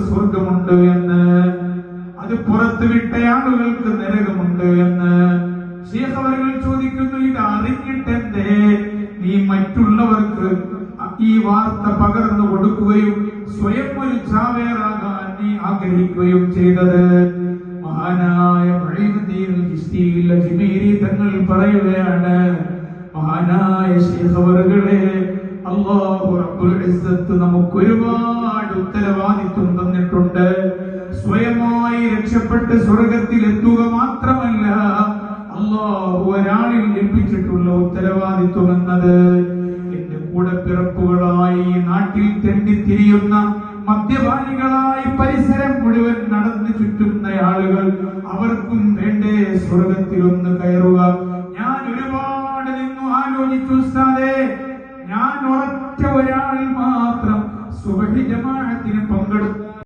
സ്വർഗമുണ്ട് എന്ന്, അത് പുറത്തു വിട്ട ആളുകൾക്ക് നരകമുണ്ട് എന്ന് ശൈഖ് അവர்கள் ചോദിക്കുന്നു. ഇത് അറിഞ്ഞിട്ടെന്തേ നീ മറ്റുള്ളവർക്ക് ഈ വാർത്ത പകർന്നു കൊടുക്കുകയും സ്വയം ഒരു ചാവേറാകാൻ നീ ആഗ്രഹിക്കുകയും ചെയ്തത്? മഹാനായ മുഈനുദ്ദീൻ ചിശ്തി അജ്മീരി തങ്ങൾ പറയുകയാണ്, മഹാനായ ശൈഖ് അവர்களെ, അല്ലാഹു റബ്ബുൽ ഇസ്സത്ത് നമുക്ക് ഒരുപാട് ഉത്തരവാദിത്വം തന്നിട്ടുണ്ട്. സ്വയമായി രക്ഷപ്പെട്ട് സ്വർഗത്തിൽ എത്തുക മാത്രമല്ല, അല്ലാഹു ഒരാളിൽ ഏൽപ്പിച്ചിട്ടുള്ള ഉത്തരവാദിത്വം എന്നത് എന്റെ കൂടെ പിറപ്പുകളായി നാട്ടിൽ തെണ്ടിത്തിരിയുന്ന മദ്യപാനികളായി പരിസരം മുഴുവൻ നടന്നു ചുറ്റുന്ന ആളുകൾ, അവർക്കും വേണ്ടേ സ്വർഗത്തിൽ ഒന്ന് കയറുക? ഞാൻ ഒരുപാട് നിന്നു ആലോചിച്ചു ഉസ്താദേ, ഞാൻ ഒരൊറ്റ ഒരാൾ മാത്രം സുബ്ഹി ജമാഅത്തിന് പങ്കെടുത്തു